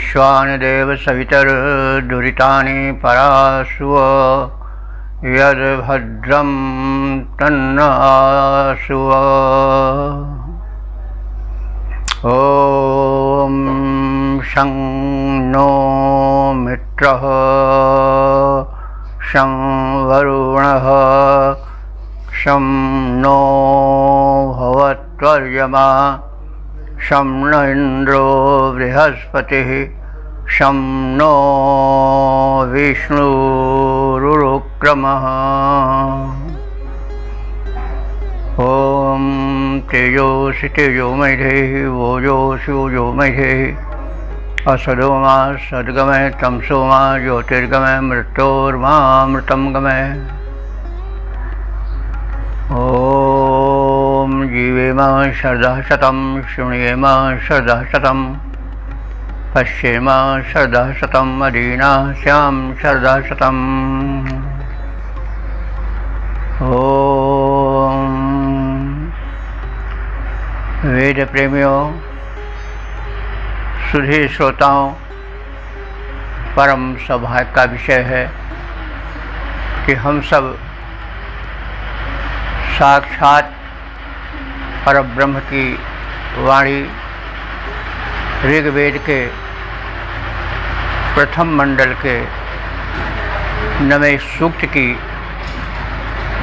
विश्वानि देव सवितर्दुरितानि परासुव यद्भद्रं तन्नासुव। ॐ शं नो मित्रः शं वरुणः शं नो भवत्वर्यमा शं न इंद्रो बृहस्पतिः शं नो विष्णुरुक्रमः। ॐ तेजोसि तेजोमयधेः ओजोसि ओजोमयधेः असदो मा सद्गमय तमसो मा ज्योतिर्गमय मृत्योर्मामृतं गमय। ॐ जीवेम शरदः शतं शृणुयेम शरदः शतं पश्येम शरदः शतं मदीना स्याम शरदः शतम्। ॐ वेद प्रेमियों, सुधी श्रोताओं, परम सौभाग्य का विषय है कि हम सब साक्षात परब्रह्म की वाणी ऋग्वेद के प्रथम मंडल के 9वें सूक्त की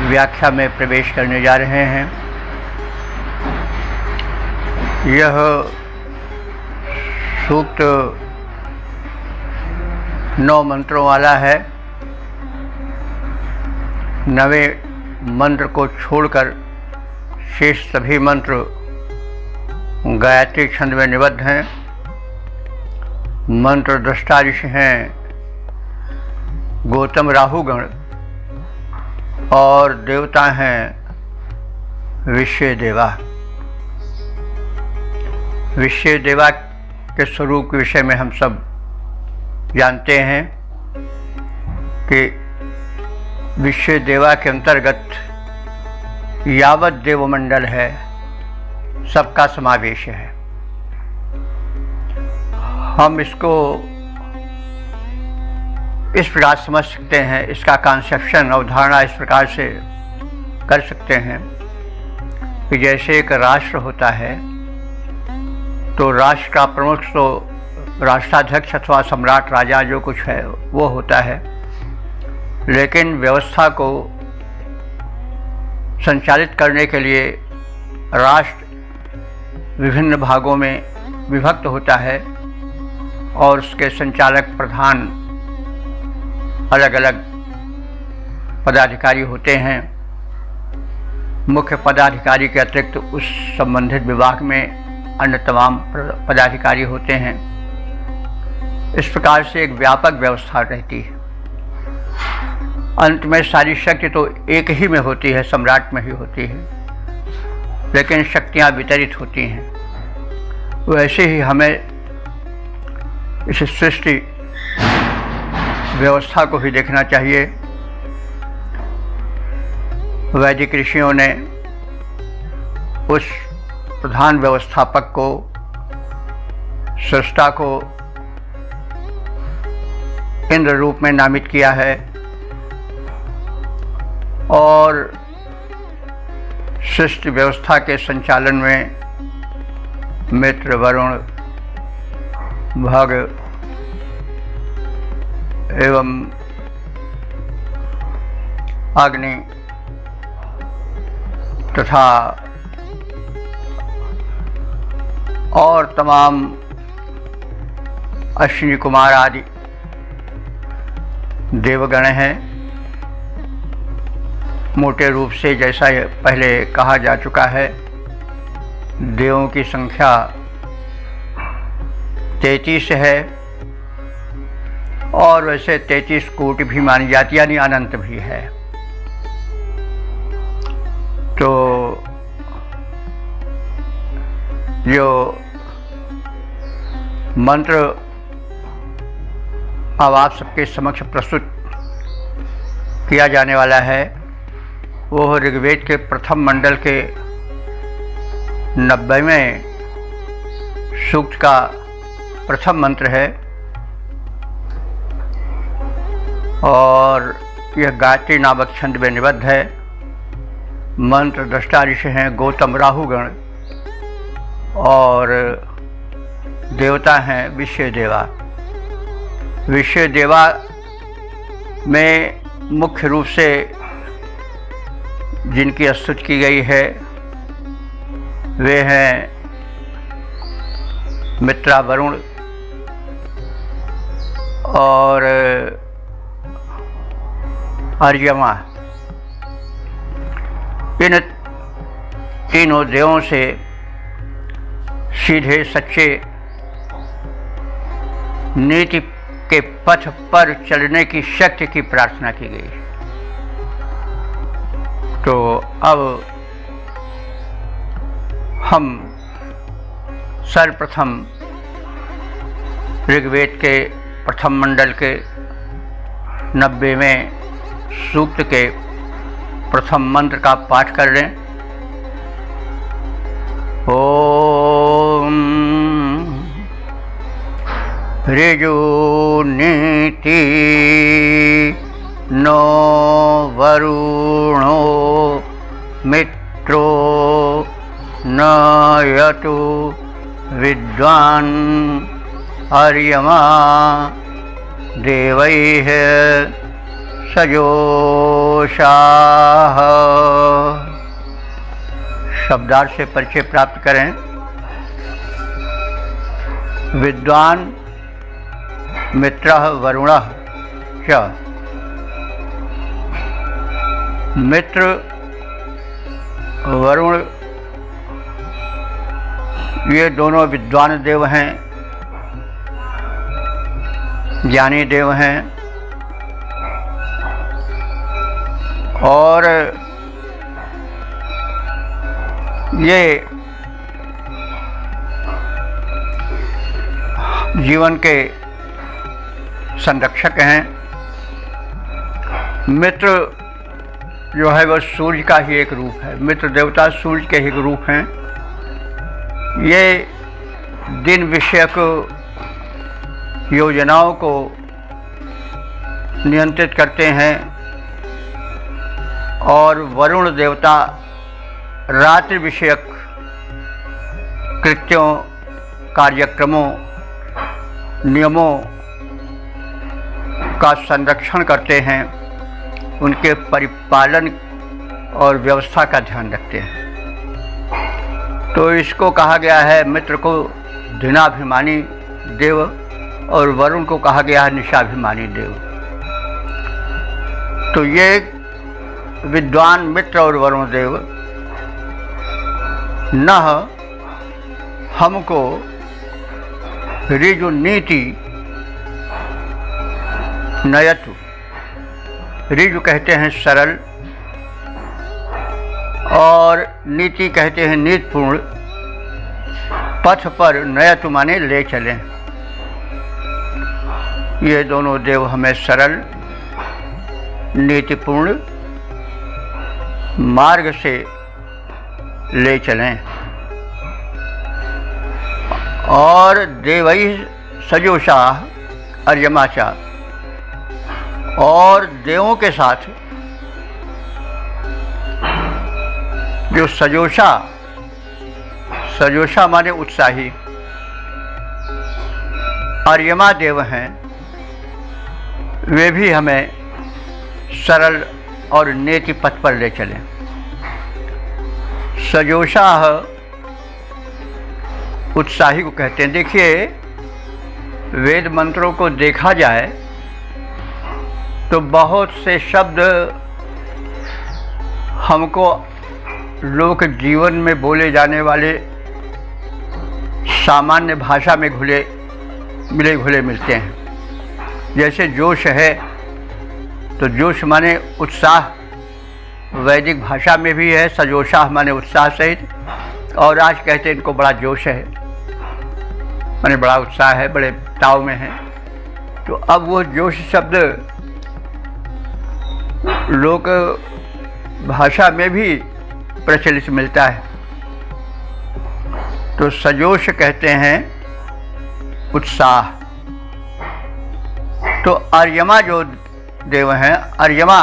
व्याख्या में प्रवेश करने जा रहे हैं। यह सूक्त 9 मंत्रों वाला है। 9वें मंत्र को छोड़कर शेष सभी मंत्र गायत्री छंद में निबद्ध हैं। मंत्र दृष्टा ऋषि हैं गौतम राहुगण और देवता हैं विश्व देवा। विश्व देवा के स्वरूप के विषय में हम सब जानते हैं कि विश्व देवा के अंतर्गत यावत देवमंडल है सबका समावेश है। हम इसको इस प्रकार समझ सकते हैं, इसका कंसेप्शन अवधारणा इस प्रकार से कर सकते हैं कि जैसे एक राष्ट्र होता है तो राष्ट्र का प्रमुख तो राष्ट्राध्यक्ष अथवा सम्राट राजा जो कुछ है वो होता है, लेकिन व्यवस्था को संचालित करने के लिए राष्ट्र विभिन्न भागों में विभक्त होता है और उसके संचालक प्रधान अलग अलग पदाधिकारी होते हैं। मुख्य पदाधिकारी के अतिरिक्त उस संबंधित विभाग में अन्य तमाम पदाधिकारी होते हैं। इस प्रकार से एक व्यापक व्यवस्था रहती है। अंत में सारी शक्ति तो एक ही में होती है, सम्राट में ही होती है, लेकिन शक्तियाँ वितरित होती हैं। वैसे ही हमें इस सृष्टि व्यवस्था को भी देखना चाहिए। वैदिक ऋषियों ने उस प्रधान व्यवस्थापक को, सृष्टा को इंद्र रूप में नामित किया है और सृष्टि व्यवस्था के संचालन में मित्र, वरुण, भग एवं अग्नि तथा और तमाम अश्विनी कुमार आदि देवगण हैं। मोटे रूप से जैसा पहले कहा जा चुका है, देवों की संख्या 33 है और वैसे 33 कोटि भी मानी जाती, यानी अनंत भी है। तो जो मंत्र अब आप सबके समक्ष प्रस्तुत किया जाने वाला है वो ऋग्वेद के प्रथम मंडल के 90वें सूक्त का प्रथम मंत्र है। और यह गायत्री नामक छंद में निबद्ध है। मंत्र दृष्टा ऋषि हैं गौतम राहुगण और देवता हैं विश्व देवा। विश्व देवा में मुख्य रूप से जिनकी स्तुति की गई है वे हैं मित्रा वरुण और अर्यमा। इन तीनों देवों से सीधे सच्चे नीति के पथ पर चलने की शक्ति की प्रार्थना की गई। तो अब हम सर्वप्रथम ऋग्वेद के प्रथम मंडल के 90वें सूक्त के प्रथम मंत्र का पाठ कर लें। ओम ऋजु नीति नो वरुणो मित्रो नयतु विद्वान् अर्यमा देवैः सजोषाः। शब्दार्थ से परिचय प्राप्त करें। विद्वान मित्रः वरुणः च। मित्र वरुण ये दोनों विद्वान देव हैं, ज्ञानी देव हैं और ये जीवन के संरक्षक हैं। मित्र जो है वह सूर्य का ही एक रूप है। मित्र देवता सूर्य के ही एक रूप हैं। ये दिन विषयक योजनाओं को नियंत्रित करते हैं और वरुण देवता रात्रि विषयक कृत्यों, कार्यक्रमों, नियमों का संरक्षण करते हैं, उनके परिपालन और व्यवस्था का ध्यान रखते हैं। तो इसको कहा गया है, मित्र को दिनाभिमानी देव और वरुण को कहा गया है निशाभिमानी देव। तो ये विद्वान मित्र और वरुण देव न हमको ऋजु नीति नयतु, ऋजु कहते हैं सरल और नीति कहते हैं नीतिपूर्ण, पथ पर नयतु माने ले चलें। ये दोनों देव हमें सरल नीतिपूर्ण मार्ग से ले चलें। और देवई सजोषा अर्यमाचा, और देवों के साथ जो सजोषा, सजोषा माने उत्साही, अर्यमा देव हैं, वे भी हमें सरल और नीति पथ पर ले चलें। सजोषा उत्साही को कहते हैं। देखिए, वेद मंत्रों को देखा जाए तो बहुत से शब्द हमको लोक जीवन में बोले जाने वाले सामान्य भाषा में मिले घुले मिलते हैं। जैसे जोश है, तो जोश माने उत्साह, वैदिक भाषा में भी है सजोषा माने उत्साह सहित, और आज कहते हैं इनको बड़ा जोश है, माने बड़ा उत्साह है, बड़े ताव में है। तो अब वो जोश शब्द लोक भाषा में भी प्रचलित मिलता है। तो सजोष कहते हैं उत्साह। तो अर्यमा जो देव हैं। अर्यमा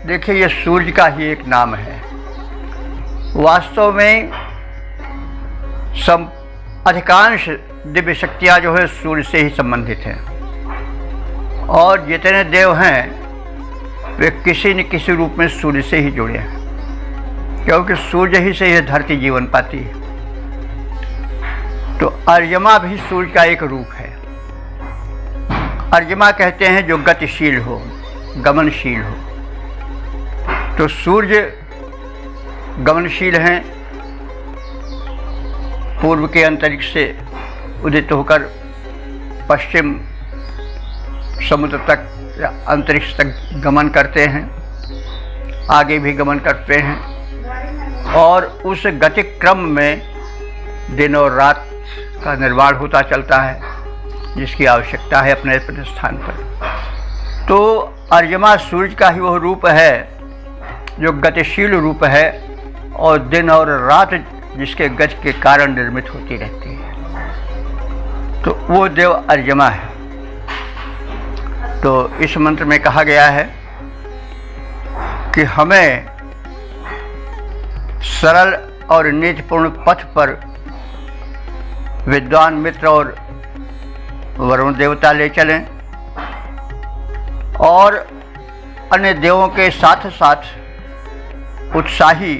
देखिए, ये सूर्य का ही एक नाम है। वास्तव में अधिकांश दिव्य शक्तियाँ जो है सूर्य से ही संबंधित हैं, और जितने देव हैं वे किसी न किसी रूप में सूर्य से ही जुड़े हैं, क्योंकि सूर्य ही से यह धरती जीवन पाती है। तो अर्यमा भी सूर्य का एक रूप है। अर्यमा कहते हैं जो गतिशील हो, गमनशील हो। तो सूर्य गमनशील हैं, पूर्व के अंतरिक्ष से उदित होकर पश्चिम समुद्र तक या अंतरिक्ष तक गमन करते हैं, आगे भी गमन करते हैं, और उस गति क्रम में दिन और रात का निर्माण होता चलता है, जिसकी आवश्यकता है अपने प्रतिष्ठान पर। तो अर्यमा सूर्य का ही वह रूप है जो गतिशील रूप है, और दिन और रात जिसके गति के कारण निर्मित होती रहती है। तो वो देव अर्यमा है। तो इस मंत्र में कहा गया है कि हमें सरल और नीतिपूर्ण पथ पर विद्वान मित्र और वरुण देवता ले चलें, और अन्य देवों के साथ साथ उत्साही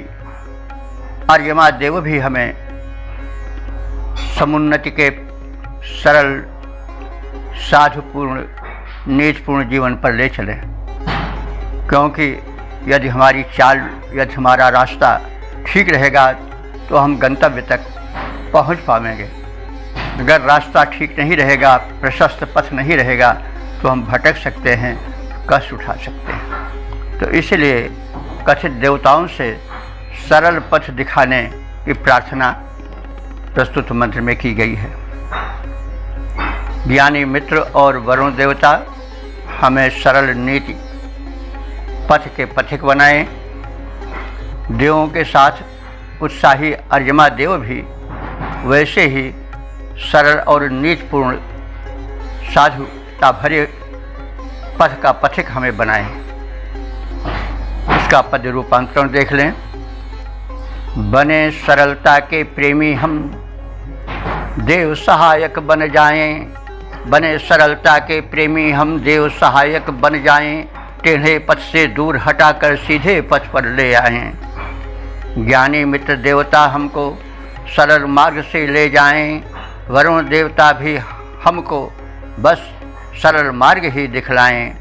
अर्यमा देव भी हमें समुन्नति के सरल साधुपूर्ण नीतिपूर्ण जीवन पर ले चलें। क्योंकि यदि हमारी चाल, यदि हमारा रास्ता ठीक रहेगा तो हम गंतव्य तक पहुंच पाएंगे। अगर रास्ता ठीक नहीं रहेगा, प्रशस्त पथ नहीं रहेगा, तो हम भटक सकते हैं, कष्ट उठा सकते हैं। तो इसलिए कथित देवताओं से सरल पथ दिखाने की प्रार्थना प्रस्तुत मंत्र में की गई है। ज्ञानी मित्र और वरुण देवता हमें सरल नीति पथ के पथिक बनाएं। देवों के साथ उत्साही अर्यमा देव भी वैसे ही सरल और नीतिपूर्ण साधुता भरे पथ का पथिक हमें बनाएं। इसका पद रूपांतरण देख लें। बने सरलता के प्रेमी हम, देव सहायक बन जाएं। बने सरलता के प्रेमी हम, देव सहायक बन जाएं। टेढ़े पथ से दूर हटाकर सीधे पथ पर ले आएं। ज्ञानी मित्र देवता हमको सरल मार्ग से ले जाएं। वरुण देवता भी हमको बस सरल मार्ग ही दिखलाएं।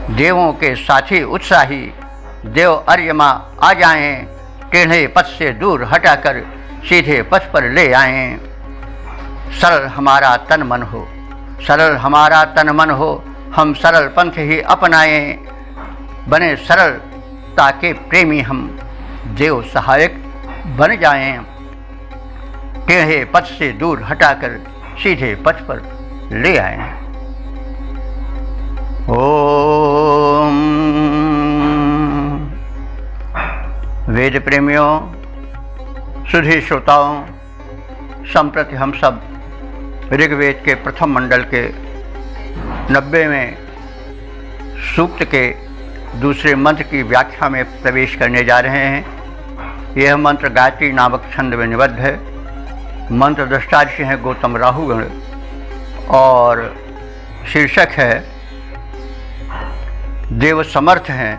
देवों के साथी उत्साही देव अर्यमा आ जाएं। टेढ़े पथ से दूर हटाकर सीधे पथ पर ले आएं। सरल हमारा तन मन हो, सरल हमारा तन मन हो, हम सरल पंथ ही अपनाएं। बने सरलता के प्रेमी हम, देव सहायक बन जाएं। टेढ़े पथ से दूर हटाकर सीधे पथ पर ले आएं। ओम। वेद प्रेमियों, सुधी श्रोताओं, संप्रति हम सब ऋग्वेद के प्रथम मंडल के 90वें सूक्त के दूसरे मंत्र की व्याख्या में प्रवेश करने जा रहे हैं। यह मंत्र गायत्री नामक छंद में निबद्ध है। मंत्र दृष्टार्षि हैं गौतम राहुगण, और शीर्षक है देव समर्थ हैं,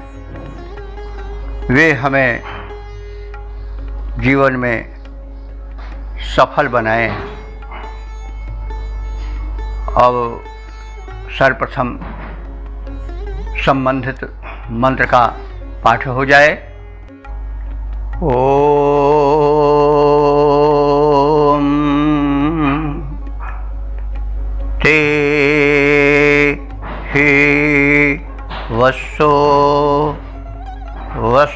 वे हमें जीवन में सफल बनाएं। अब सर्वप्रथम संबंधित मंत्र का पाठ हो जाए। ओम ते ही वसो वस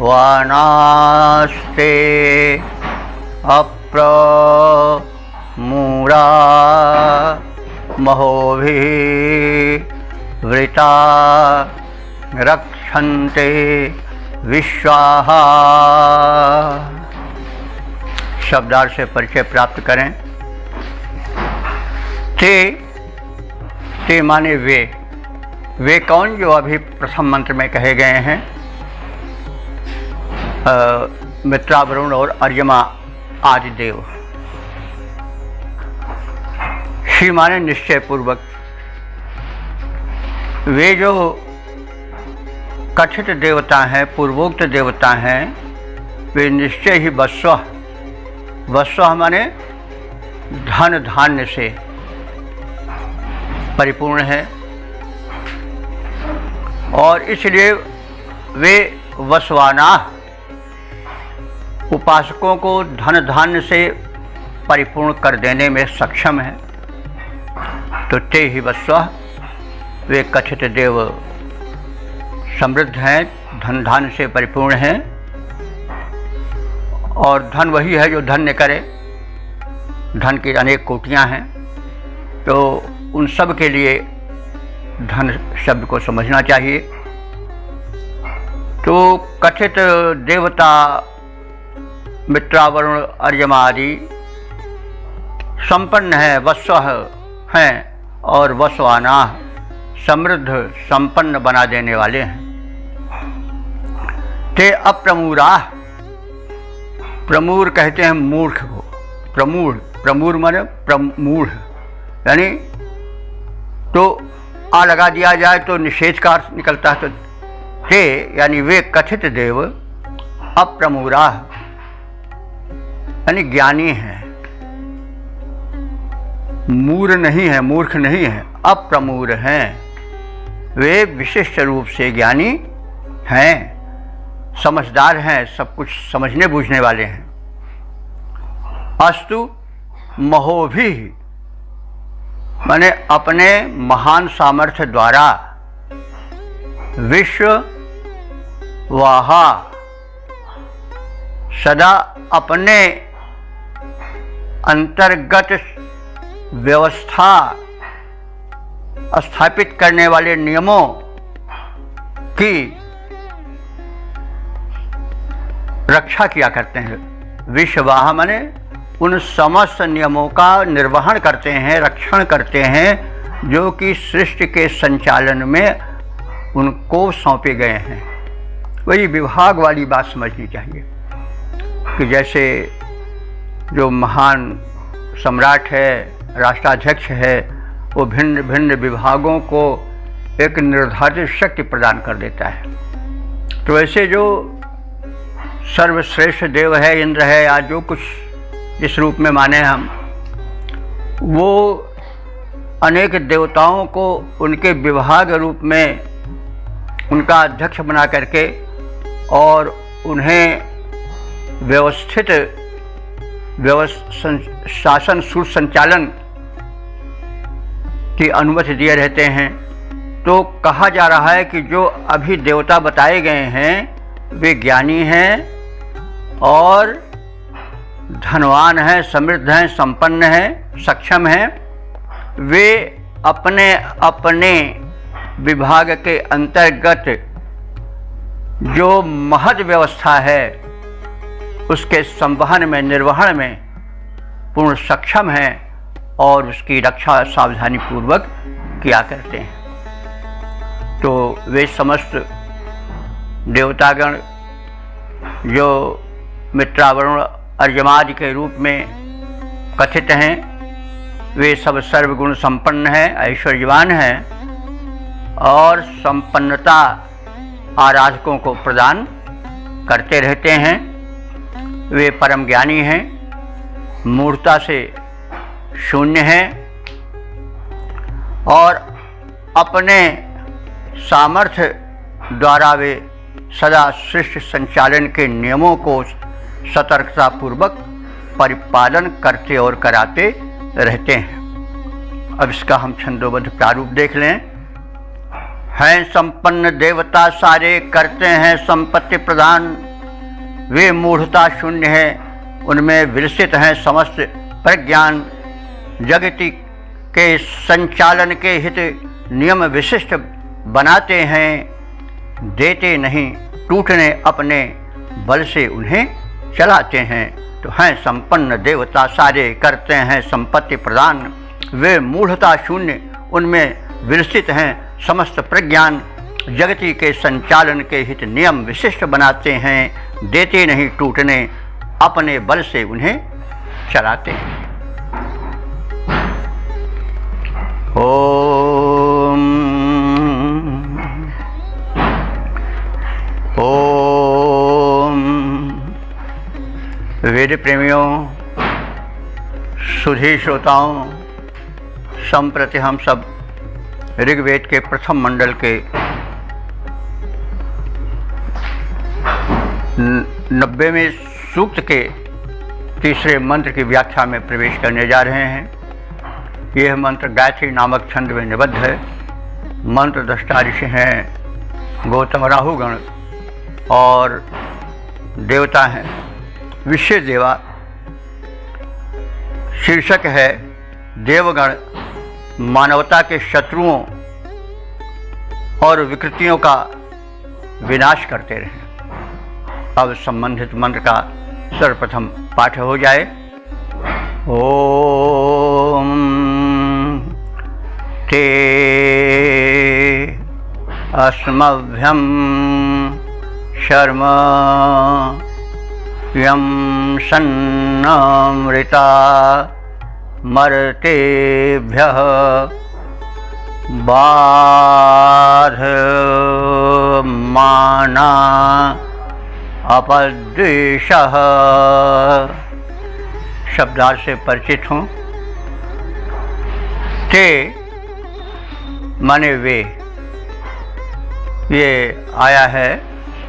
वानास्ते अप्र मूरा महोभि वृता रक्षन्ते विश्वाः। शब्दार्थ से परिचय प्राप्त करें। ते माने वे, वे कौन जो अभी प्रथम मंत्र में कहे गए हैं? मित्रा, वरुण और अर्यमा आदि देव। श्री माने निश्चय पूर्वक वे जो कथित देवता हैं, पूर्वोक्त देवता हैं, वे निश्चय ही वस्व माने धन धान्य से परिपूर्ण है और इसलिए वे वसवाना उपासकों को धन धान्य से परिपूर्ण कर देने में सक्षम है। तो ते ही वस्व, वे कथित देव समृद्ध हैं, धन धान्य से परिपूर्ण हैं और धन वही है जो धन्य करे। धन की अनेक कोटियां हैं, तो उन सब के लिए धन शब्द को समझना चाहिए। तो कथित देवता मित्रा, वरुण, अर्यमा आदि संपन्न है, वस्व हैं और वस्वाना समृद्ध संपन्न बना देने वाले हैं। ते अप्रमूरा, प्रमूर कहते हैं मूर्ख को। प्रमूर माने प्रमूढ़, यानी तो आ लगा दिया जाए तो निषेध का अर्थ निकलता है। तो ते यानी वे कथित देव अप्रमूरा यानी ज्ञानी हैं, मूर नहीं है, मूर्ख नहीं है, अप्रमूर हैं। वे विशिष्ट रूप से ज्ञानी हैं, समझदार हैं, सब कुछ समझने बूझने वाले हैं। अस्तु महोभि माने अपने महान सामर्थ्य द्वारा विश्व वाहा सदा अपने अंतर्गत व्यवस्था स्थापित करने वाले नियमों की रक्षा किया करते हैं। विश्ववाह माने उन समस्त नियमों का निर्वहन करते हैं, रक्षण करते हैं जो कि सृष्टि के संचालन में उनको सौंपे गए हैं। वही विभाग वाली बात समझनी चाहिए कि जैसे जो महान सम्राट है, राष्ट्राध्यक्ष है, वो भिन्न भिन्न विभागों को एक निर्धारित शक्ति प्रदान कर देता है। तो ऐसे जो सर्वश्रेष्ठ देव है, इंद्र है या जो कुछ इस रूप में माने हम, वो अनेक देवताओं को उनके विभाग रूप में उनका अध्यक्ष बना करके और उन्हें व्यवस्थित शासन सुसंचालन की अनुमति दिए रहते हैं। तो कहा जा रहा है कि जो अभी देवता बताए गए हैं वे ज्ञानी हैं और धनवान हैं, समृद्ध हैं, संपन्न हैं, सक्षम हैं। वे अपने अपने विभाग के अंतर्गत जो महद व्यवस्था है उसके संवहन में, निर्वहन में पूर्ण सक्षम हैं और उसकी रक्षा सावधानी पूर्वक किया करते हैं। तो वे समस्त देवतागण जो मित्रा, वरुण, अर्यमादि के रूप में कथित हैं, वे सब सर्वगुण संपन्न हैं, ऐश्वर्यवान हैं और संपन्नता आराधकों को प्रदान करते रहते हैं। वे परम ज्ञानी हैं, मूर्खता से शून्य हैं और अपने सामर्थ्य द्वारा वे सदा सृष्टि संचालन के नियमों को सतर्कतापूर्वक परिपालन करते और कराते रहते हैं। अब इसका हम छंदोबद्ध प्रारूप देख लें। हैं संपन्न देवता सारे, करते हैं संपत्ति प्रदान, वे मूढ़ता शून्य है, उनमें विलसित हैं समस्त प्रज्ञान। जगति के संचालन के हित नियम विशिष्ट बनाते हैं, देते नहीं, टूटने अपने बल से उन्हें चलाते हैं। तो हैं संपन्न देवता सारे, करते हैं संपत्ति प्रदान, वे मूढ़ता शून्य, उनमें विलसित हैं समस्त प्रज्ञान जगति के संचालन के हित नियम विशिष्ट बनाते हैं, देते नहीं टूटने, अपने बल से उन्हें चलाते हैं। ओम ओम। वेद प्रेमियों, सुधी श्रोताओं, संप्रति हम सब ऋग्वेद के प्रथम मंडल के 90वें सूक्त के तीसरे मंत्र की व्याख्या में प्रवेश करने जा रहे हैं। यह मंत्र गायत्री नामक छंद में निबद्ध है। मंत्र दृष्टा ऋषि हैं गौतम राहुगण और देवता हैं विश्व देवा। शीर्षक है देवगण मानवता के शत्रुओं और विकृतियों का विनाश करते रहे। अब संबंधित मंत्र का सर्वप्रथम पाठ हो जाए। ओम ते अस्मभ्यं शर्म यं सन्नमृता मर्तेभ्यः बाधमाना अपद्वेषः। शब्दार्थ से परिचित हों। ते माने वे, ये आया है,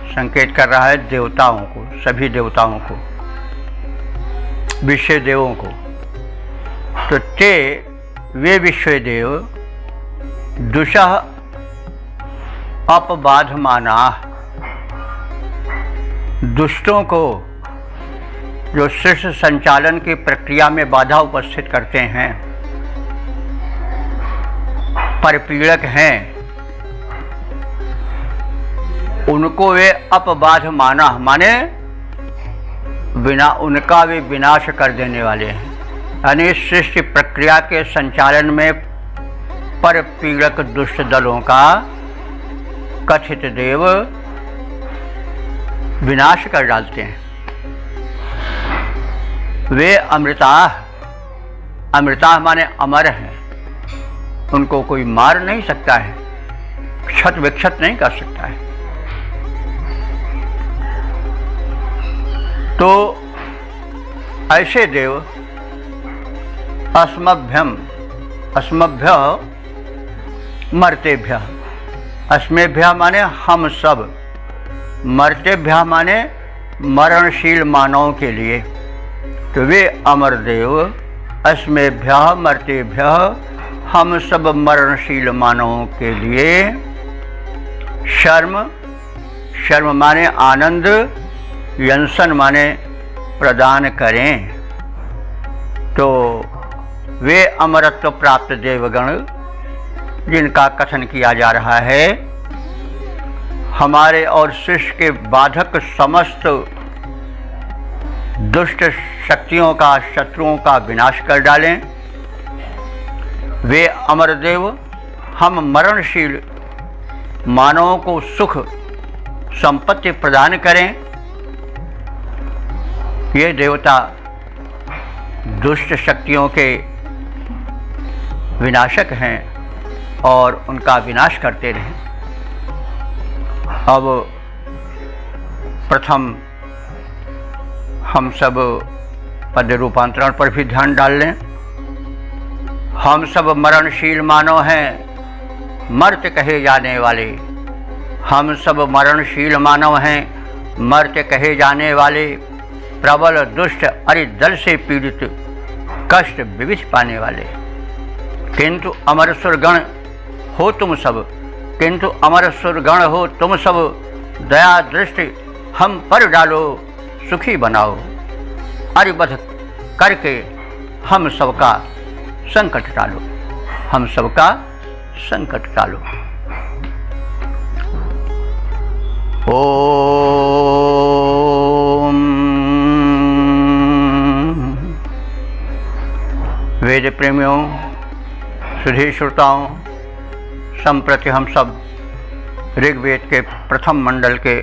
संकेत कर रहा है देवताओं को, सभी देवताओं को, विश्व देवों को। तो ते वे विश्व देव दुषः अपबाधमाना, दुष्टों को जो सृष्टि संचालन की प्रक्रिया में बाधा उपस्थित करते हैं, परपीड़क हैं, उनको वे अपबाध माना माने उनका वे विनाश कर देने वाले हैं। यानी सृष्टि प्रक्रिया के संचालन में परपीड़क दुष्ट दलों का कथित देव विनाश कर डालते हैं। वे अमृताः, अमृताः माने अमर हैं, उनको कोई मार नहीं सकता है, क्षत विक्षत नहीं कर सकता है। तो ऐसे देव अस्मभ्यम, अस्मभ्य मर्तेभ्य, अस्मेभ्य माने हम सब, मर्तेभ्य माने मरणशील मानवों के लिए। तो वे अमर देव अस्मेभ्य मर्तेभ्य, हम सब मरणशील मानवों के लिए शर्म, शर्म माने आनंद, यंसन माने प्रदान करें। तो वे अमरत्व प्राप्त देवगण जिनका कथन किया जा रहा है, हमारे और सृष्टि के बाधक समस्त दुष्ट शक्तियों का, शत्रुओं का विनाश कर डालें। वे अमरदेव हम मरणशील मानवों को सुख संपत्ति प्रदान करें। ये देवता दुष्ट शक्तियों के विनाशक हैं और उनका विनाश करते रहें। अब प्रथम हम सब पद रूपांतरण पर भी ध्यान डाल लें। हम सब मरणशील मानव हैं, मर्त्य कहे जाने वाले। हम सब मरणशील मानव हैं, मर्त्य कहे जाने वाले, प्रबल दुष्ट अरिदल से पीड़ित, कष्ट विविध पाने वाले। किंतु अमरसुर गण हो तुम सब, किंतु अमरसुर गण हो तुम सब, दया दृष्टि हम पर डालो, सुखी बनाओ। अरिबध करके हम सबका संकट टालो, हम सबका संकट टालो। ओम। वेद प्रेमियों, सुधी श्रोताओं, संप्रति हम सब ऋग्वेद के प्रथम मंडल के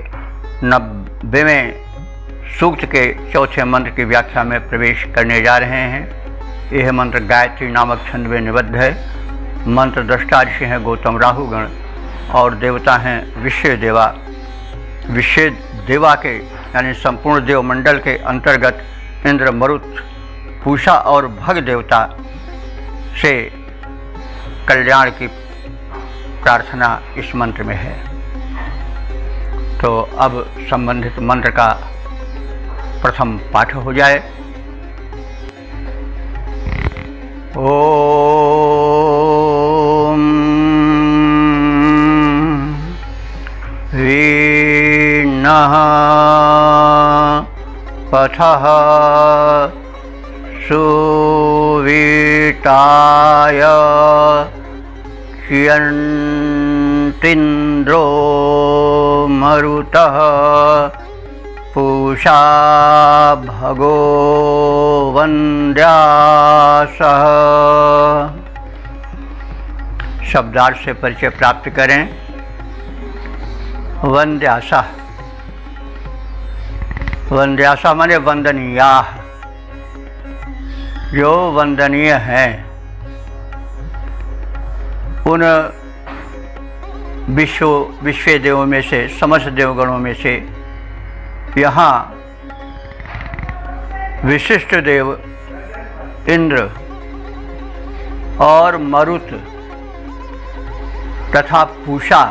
90वें सूक्त के चौथे मंत्र की व्याख्या में प्रवेश करने जा रहे हैं। यह मंत्र गायत्री नामक छंद में निबद्ध है। मंत्र दृष्टा ऋषि हैं गौतम राहुगण और देवता हैं विश्व देवा। विश्व देवा के यानी संपूर्ण देवमंडल के अंतर्गत इंद्र, मरुत, पूषा और भग देवता से कल्याण की प्रार्थना इस मंत्र में है। तो अब संबंधित मंत्र का प्रथम पाठ हो जाए। ओम वीणः पथः सुविताय कियन्तीन्द्रो मरुतः पूषा भगो वन्द्यासः। शब्दार्थ से परिचय प्राप्त करें। वन्द्यासः, वन्द्यासः माने वंदनीया, जो वंदनीय हैं। उन विश्व देवों में से, समस्त देवगणों में से यहाँ विशिष्ट देव इंद्र और मरुत तथा पूषा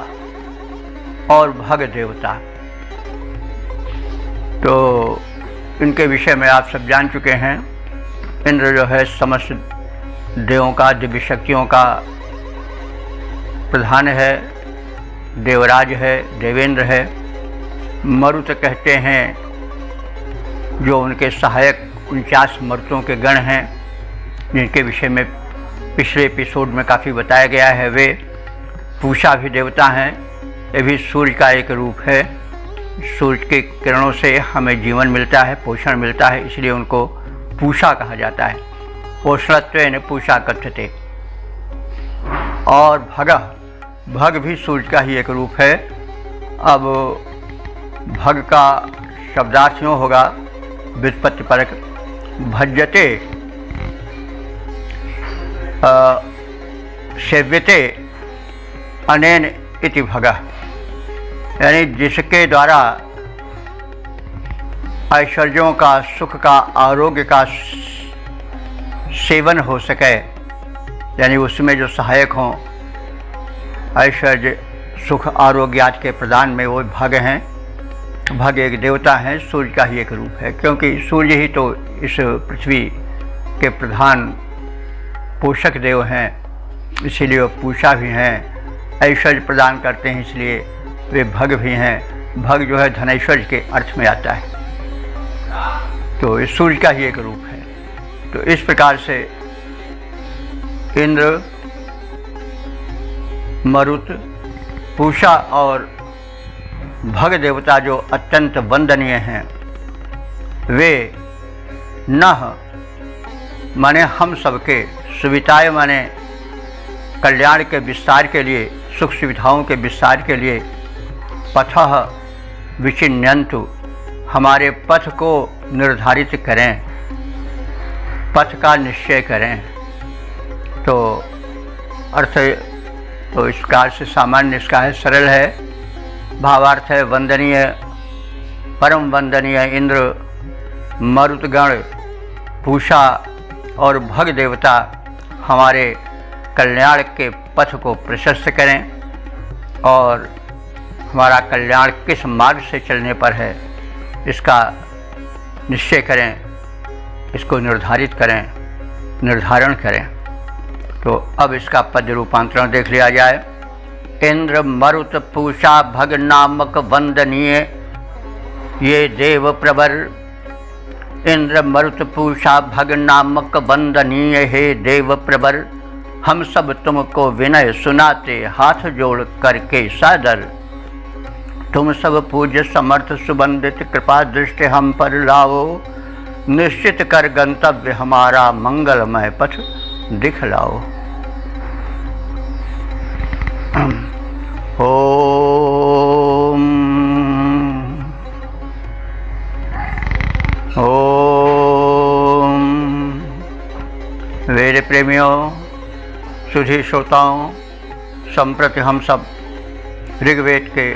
और भग देवता, तो इनके विषय में आप सब जान चुके हैं। इंद्र जो है समस्त देवों का, दिव्य शक्तियों का प्रधान है, देवराज है, देवेंद्र है। मरुत कहते हैं जो उनके सहायक 49 मरुतों के गण हैं, जिनके विषय में पिछले एपिसोड में काफ़ी बताया गया है। वे पूषा भी देवता हैं। ये भी सूर्य का एक रूप है। सूर्य के किरणों से हमें जीवन मिलता है, पोषण मिलता है, इसलिए उनको पूषा कहा जाता है। पोषणत्वेन पूषा कथ्यते। और भग भी सूर्य का ही एक रूप है। अब भग का शब्दार्थ यूँ होगा व्युत्पत्ति परक, भज्यते सेव्यते अनेन इति भगः, यानी जिसके द्वारा ऐश्वर्यों का, सुख का, आरोग्य का सेवन हो सके, यानी उसमें जो सहायक हों ऐश्वर्य, सुख, आरोग्य आदि के प्रदान में वो भग हैं। भग एक देवता हैं, सूर्य का ही एक रूप है, क्योंकि सूर्य ही तो इस पृथ्वी के प्रधान पोषक देव हैं, इसीलिए वो पूषा भी हैं। ऐश्वर्य प्रदान करते हैं, इसलिए वे भग भी हैं। भग जो है धनैश्वर्य के अर्थ में आता है, तो इस सूर्य का ही एक रूप है। तो इस प्रकार से इंद्र, मरुत, पूषा और भग देवता जो अत्यंत वंदनीय हैं, वे नः माने हम सबके, सुविताय माने कल्याण के विस्तार के लिए, सुख सुविधाओं के विस्तार के लिए, पथः विचिन्यन्तु हमारे पथ को निर्धारित करें, पथ का निश्चय करें। तो अर्थ तो इस प्रकार से सामान्य इसका है, सरल है। भावार्थ है वंदनीय, परम वंदनीय इंद्र, मरुतगण, पूषा और भग देवता हमारे कल्याण के पथ को प्रशस्त करें और हमारा कल्याण किस मार्ग से चलने पर है इसका निश्चय करें, इसको निर्धारित करें, निर्धारण करें। तो अब इसका पद रूपांतरण देख लिया जाए। इंद्र, मरुत, पूषा, भग नामक वंदनीय ये देव प्रवर। इंद्र, मरुत, पूषा, भग नामक वंदनीय हे देव प्रवर, हम सब तुमको विनय सुनाते हाथ जोड़ करके सादर। तुम सब पूज्य समर्थ सुबंदित कृपा दृष्टि हम पर लाओ, निश्चित कर गंतव्य हमारा मंगलमय पथ दिखलाओ। ओम ओम। वेद प्रेमियों, सुधी श्रोताओं, संप्रति हम सब ऋग्वेद के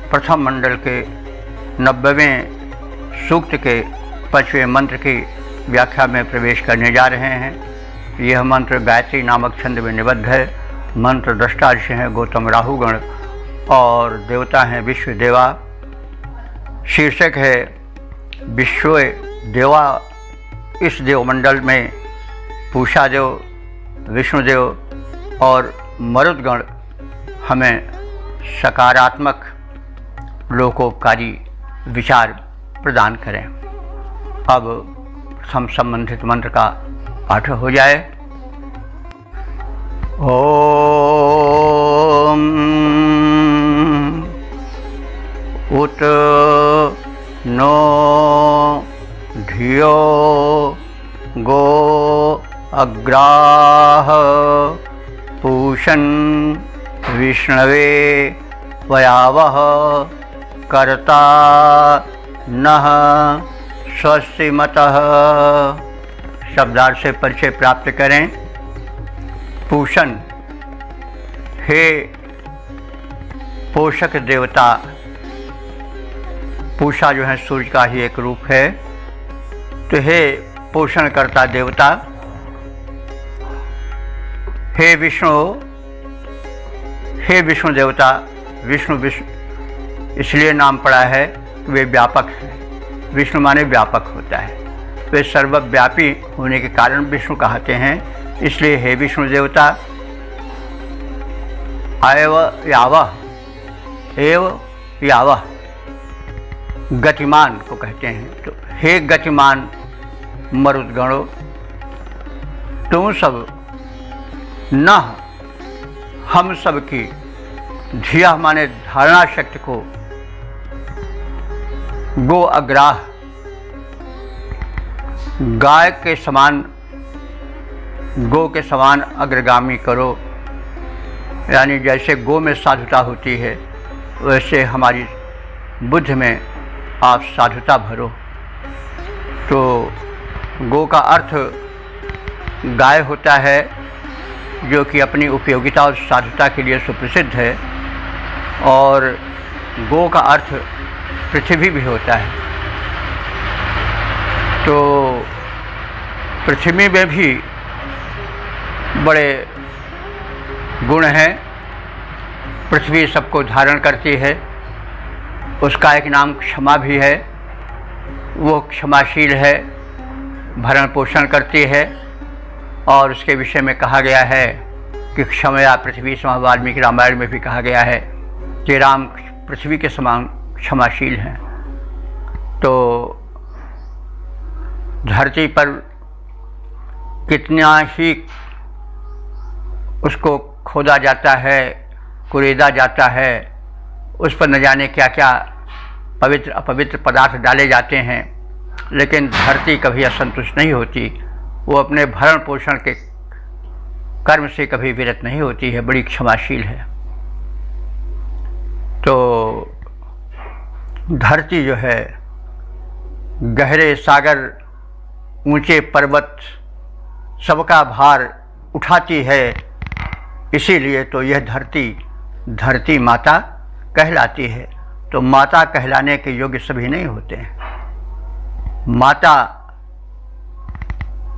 प्रथम मंडल के 90वें सूक्त के 5वें मंत्र की व्याख्या में प्रवेश करने जा रहे हैं। यह मंत्र गायत्री नामक छंद में निबद्ध है। मंत्र दृष्टा ऋषि हैं गौतम राहुगण और देवता हैं विश्व देवा। शीर्षक है विश्व देवा। इस देवमंडल में पूषा देव, विष्णुदेव और मरुदगण हमें सकारात्मक लोकोपकारी विचार प्रदान करें। अब हम संबंधित मंत्र का पाठ हो जाए। ओम उत नो धियो गो अग्राह पूषन् विष्णवे वयावह कर्ता नः स्वस्तिमतः। शब्दार्थ से परिचय प्राप्त करें। पूषण, हे पोषक देवता। पूषा जो है सूर्य का ही एक रूप है। तो हे पोषण करता देवता, हे विष्णु देवता। विष्णु इसलिए नाम पड़ा है, वे व्यापक हैं। विष्णु माने व्यापक होता है। वे सर्वव्यापी होने के कारण विष्णु कहते हैं। इसलिए हे विष्णु देवता। एव यावह गतिमान को कहते हैं। तो हे गतिमान मरुदगणों, तुम सब न हम सब की धिया माने धारणा शक्ति को गो अग्राह गाय के समान, गो के समान अग्रगामी करो। यानी जैसे गो में साधुता होती है वैसे हमारी बुद्धि में आप साधुता भरो। तो गो का अर्थ गाय होता है, जो कि अपनी उपयोगिता और साधुता के लिए सुप्रसिद्ध है। और गो का अर्थ पृथ्वी भी होता है। तो पृथ्वी में भी बड़े गुण हैं। पृथ्वी सबको धारण करती है। उसका एक नाम क्षमा भी है। वो क्षमाशील है, भरण पोषण करती है। और उसके विषय में कहा गया है कि क्षमया पृथ्वी सम। वाल्मीकि रामायण में भी कहा गया है कि राम पृथ्वी के समान क्षमाशील हैं। तो धरती पर कितना ही उसको खोदा जाता है, कुरेदा जाता है, उस पर न जाने क्या क्या पवित्र अपवित्र पदार्थ डाले जाते हैं, लेकिन धरती कभी असंतुष्ट नहीं होती। वो अपने भरण पोषण के कर्म से कभी विरत नहीं होती है, बड़ी क्षमाशील है। तो धरती जो है गहरे सागर, ऊंचे पर्वत सबका भार उठाती है। इसीलिए तो यह धरती माता कहलाती है। तो माता कहलाने के योग्य सभी नहीं होते हैं। माता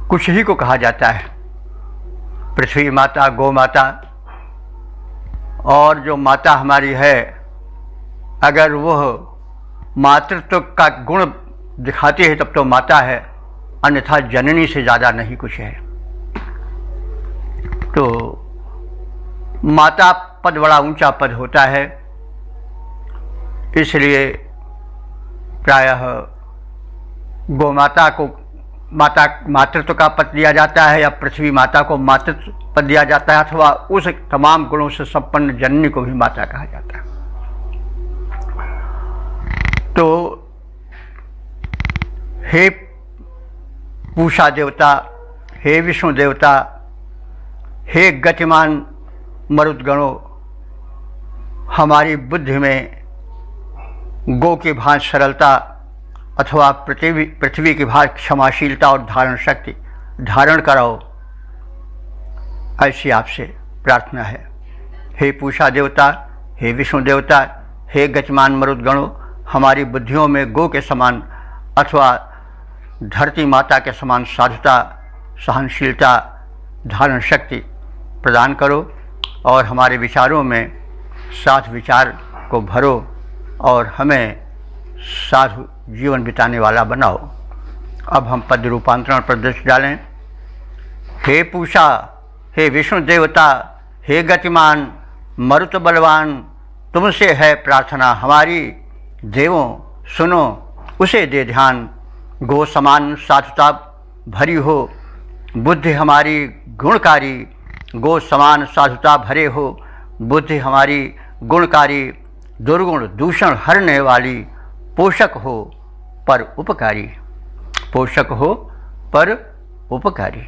कुछ ही को कहा जाता है, पृथ्वी माता, गौ माता। और जो माता हमारी है, अगर वह मातृत्व का गुण दिखाती है तब तो माता है, अन्यथा जननी से ज़्यादा नहीं कुछ है। तो माता पद बड़ा ऊंचा पद होता है। इसलिए प्रायः गोमाता को मातृत्व का पद दिया जाता है, या पृथ्वी माता को मातृत्व पद दिया जाता है, अथवा उस तमाम गुणों से संपन्न जननी को भी माता कहा जाता है। तो हे पूषा देवता, हे विष्णु देवता, हे गतिमान मरुदगणों, हमारी बुद्धि में गो की भांति सरलता अथवा पृथ्वी की भांति क्षमाशीलता और धारण शक्ति धारण कराओ, ऐसी आपसे प्रार्थना है। हे पूषा देवता, हे विष्णु देवता, हे गतिमान मरुदगणों, हमारी बुद्धियों में गो के समान अथवा धरती माता के समान साधुता, सहनशीलता, धारण शक्ति प्रदान करो और हमारे विचारों में साधु विचार को भरो और हमें साधु जीवन बिताने वाला बनाओ। अब हम पद रूपांतरण पर दृष्टि डालें। हे पूषा, हे विष्णु देवता, हे गतिमान मरुत बलवान, तुमसे है प्रार्थना हमारी, देवों सुनो उसे दे ध्यान। गो समान साधुता भरी हो बुद्धि हमारी गुणकारी, गो समान साधुता भरे हो बुद्धि हमारी गुणकारी, दुर्गुण दूषण हरने वाली, पोषक हो पर उपकारी, पोषक हो पर उपकारी।